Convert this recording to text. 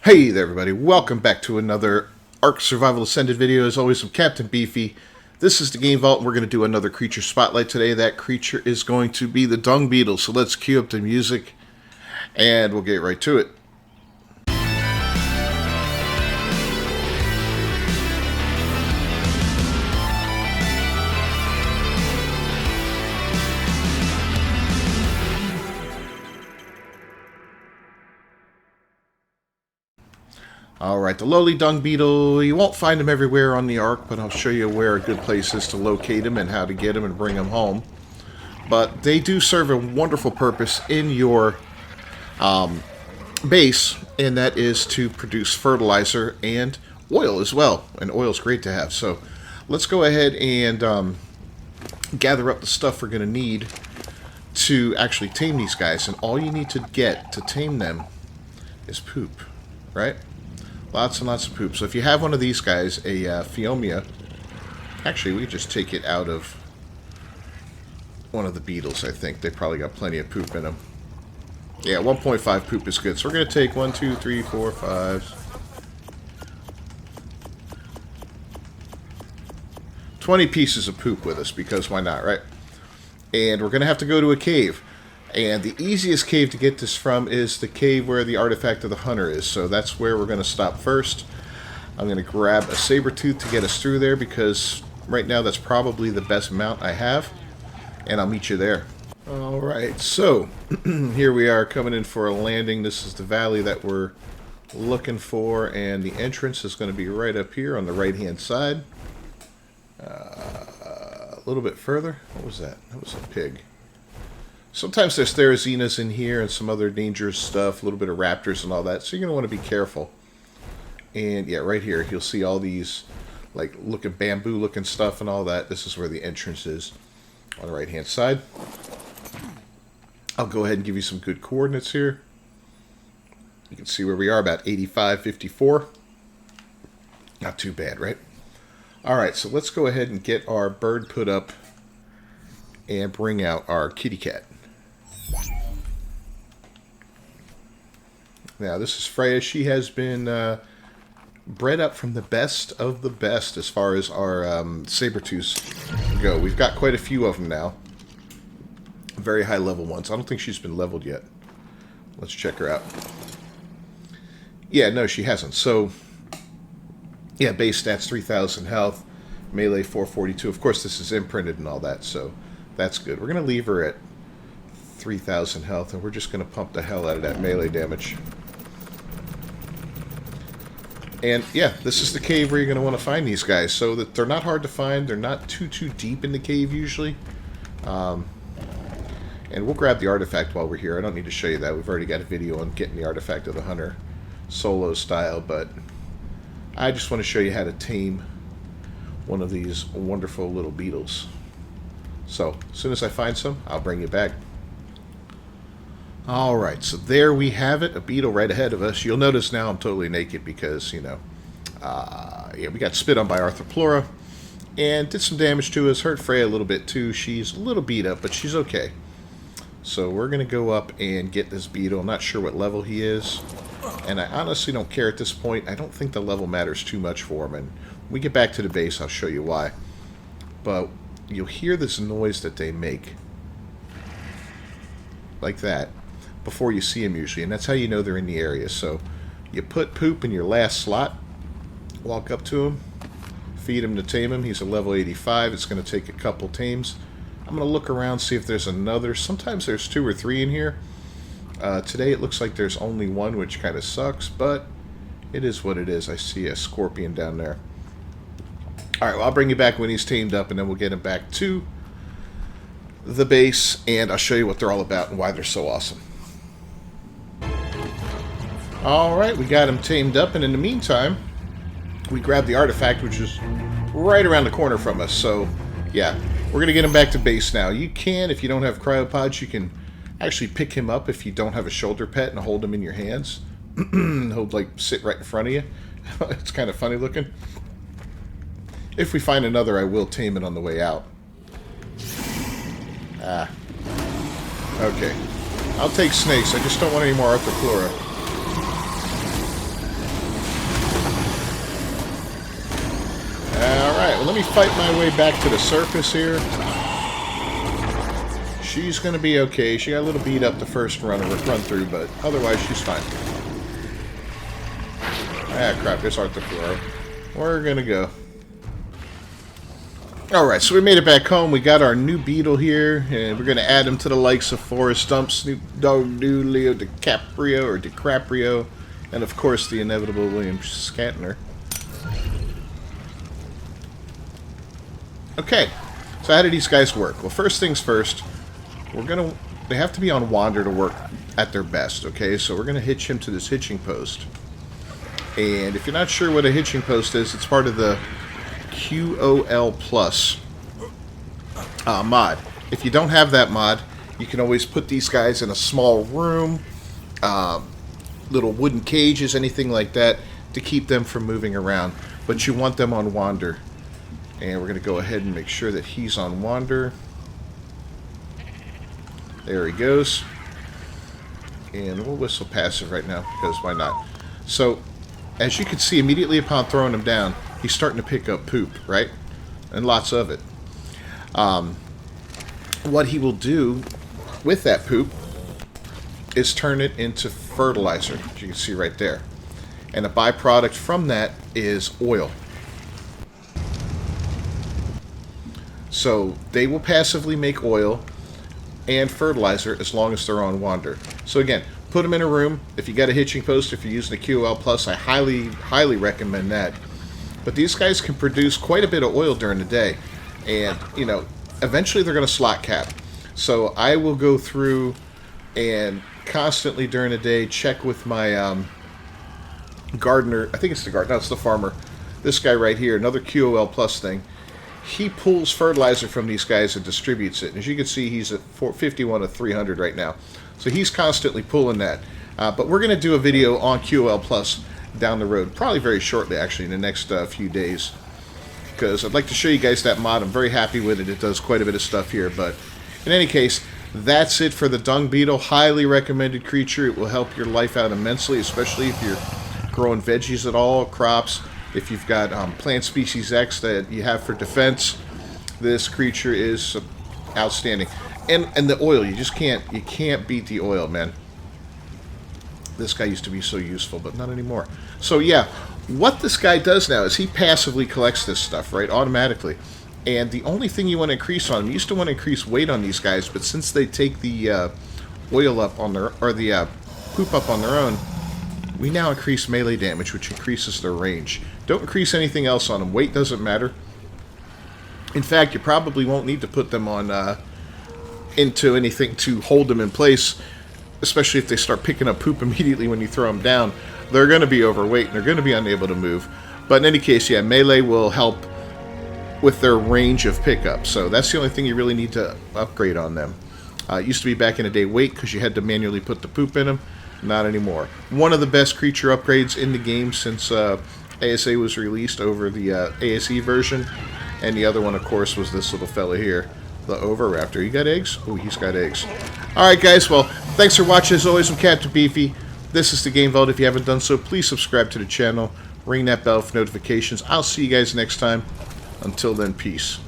Hey there everybody, welcome back to another Ark Survival Ascended video. As always, I'm Captain Beefy. This is the Game Vault, and we're going to do another creature spotlight today. That creature is going to be the Dung Beetle, so let's cue up the music, and we'll get right to it. Alright, the lowly dung beetle, you won't find them everywhere on the Ark, but I'll show you where a good place is to locate them and how to get them and bring them home. But they do serve a wonderful purpose in your base, and that is to produce fertilizer and oil as well. And oil is great to have. So let's go ahead and gather up the stuff we're going to need to actually tame these guys. And all you need to get to tame them is poop, right? Lots and lots of poop. So if you have one of these guys, a Phiomia, actually we could just take it out of one of the beetles, I think. They probably got plenty of poop in them. Yeah, 1.5 poop is good. So we're going to take 1, 2, 3, 4, 5... 20 pieces of poop with us, because why not, right? And we're going to have to go to a cave. And the easiest cave to get this from is the cave where the artifact of the hunter is. So that's where we're going to stop first. I'm going to grab a saber tooth to get us through there, because right now that's probably the best mount I have. And I'll meet you there. Alright, so here we are coming in for a landing. This is the valley that we're looking for, and the entrance is going to be right up here on the right hand side. A little bit further. What was that? That was a pig. Sometimes there's Therizzinas in here and some other dangerous stuff, a little bit of raptors and all that, so you're going to want to be careful. And yeah, right here, you'll see all these like looking bamboo looking stuff and all that. This is where the entrance is on the right hand side. I'll go ahead and give you some good coordinates here. You can see where we are, about 8554. Not too bad, right? Alright, so let's go ahead and get our bird put up and bring out our kitty cat. Now, this is Freya. She has been bred up from the best of the best as far as our saber-tooths go. We've got quite a few of them now. Very high level ones. I don't think she's been leveled yet. Let's check her out. Yeah, no, she hasn't. So, yeah, base stats 3,000 health, melee 442. Of course, this is imprinted and all that, so that's good. We're going to leave her at 3,000 health, and we're just going to pump the hell out of that melee damage. And yeah, this is the cave where you're going to want to find these guys, so that they're not hard to find. They're not too deep in the cave usually. And we'll grab the artifact while we're here. I don't need to show you that. We've already got a video on getting the artifact of the hunter solo style, but I just want to show you how to tame one of these wonderful little beetles. So, as soon as I find some, I'll bring you back. Alright, so there we have it, a beetle right ahead of us. You'll notice now I'm totally naked because, you know, yeah, we got spit on by Arthroplura and did some damage to us, hurt Freya a little bit too. She's a little beat up, but she's okay. So we're going to go up and get this beetle. I'm not sure what level he is, and I honestly don't care at this point. I don't think the level matters too much for him, and when we get back to the base, I'll show you why. But you'll hear this noise that they make, like that, before you see them usually, and that's how you know they're in the area. So you put poop in your last slot, walk up to him, feed him to tame him. He's a level 85. It's going to take a couple tames. I'm going to look around, see if there's another. Sometimes there's 2 or 3 in here. Today it looks like there's only 1, which kind of sucks, but it is what it is. I see a scorpion down there. Alright, well, I'll bring you back when he's tamed up, and then we'll get him back to the base, and I'll show you what they're all about and why they're so awesome. Alright, we got him tamed up, and in the meantime, we grabbed the artifact, which is right around the corner from us. So, yeah, we're going to get him back to base now. You can, if you don't have cryopods, you can actually pick him up if you don't have a shoulder pet and hold him in your hands. He'll, like, sit right in front of you. It's kind of funny looking. If we find another, I will tame it on the way out. Ah. Okay. I'll take snakes. I just don't want any more Arthroplura. well, let me fight my way back to the surface here. She's going to be okay. She got a little beat up the first run through, but otherwise she's fine. Ah, crap. There's Arthropluoro. We're going to go. Alright, so we made it back home. We got our new Beetle here, and we're going to add him to the likes of Forrest Gump, Snoop Dogg, Leo DiCaprio, and of course the inevitable William Shatner. Okay, so how do these guys work? Well, first things first, they have to be on wander to work at their best, okay? So we're going to hitch him to this hitching post. And if you're not sure what a hitching post is, it's part of the QOL Plus mod. If you don't have that mod, you can always put these guys in a small room, little wooden cages, anything like that, to keep them from moving around. But you want them on wander. And we're going to go ahead and make sure that he's on wander. There he goes. And we'll whistle passive right now, because why not? So, as you can see, immediately upon throwing him down, he's starting to pick up poop, right? And lots of it. What he will do with that poop is turn it into fertilizer, as you can see right there. And a byproduct from that is oil. So they will passively make oil and fertilizer as long as they're on wander. So again, put them in a room. If you got a hitching post, if you're using a QOL Plus, I highly recommend that. But these guys can produce quite a bit of oil during the day. And, you know, eventually they're going to slot cap. So I will go through and constantly during the day check with my gardener. I think it's the gardener. No, it's the farmer. This guy right here, another QOL Plus thing. He pulls fertilizer from these guys and distributes it. And as you can see, he's at 51 of 300 right now. So he's constantly pulling that. But we're going to do a video on QOL Plus down the road, probably very shortly, actually, in the next few days. Because I'd like to show you guys that mod. I'm very happy with it. It does quite a bit of stuff here. But in any case, that's it for the Dung Beetle. Highly recommended creature. It will help your life out immensely, especially if you're growing veggies at all, crops. If you've got plant species X that you have for defense, this creature is outstanding. And the oil, you can't beat the oil, man. This guy used to be so useful, but not anymore. So yeah, what this guy does now is he passively collects this stuff, right, automatically. And the only thing you want to increase on him, you used to want to increase weight on these guys, but since they take the oil up on their, or the poop up on their own, we now increase melee damage, which increases their range. Don't increase anything else on them. Weight doesn't matter. In fact, you probably won't need to put them on into anything to hold them in place, especially if they start picking up poop immediately when you throw them down. They're going to be overweight and they're going to be unable to move. But in any case, yeah, melee will help with their range of pickup. So that's the only thing you really need to upgrade on them. It used to be back in the day weight because you had to manually put the poop in them. Not anymore. One of the best creature upgrades in the game since ASA was released over the ASE version. And the other one, of course, was this little fella here, the Oviraptor. You got eggs? Oh, he's got eggs. Alright, guys. Well, thanks for watching. As always, I'm Captain Beefy. This is the Game Vault. If you haven't done so, please subscribe to the channel. Ring that bell for notifications. I'll see you guys next time. Until then, peace.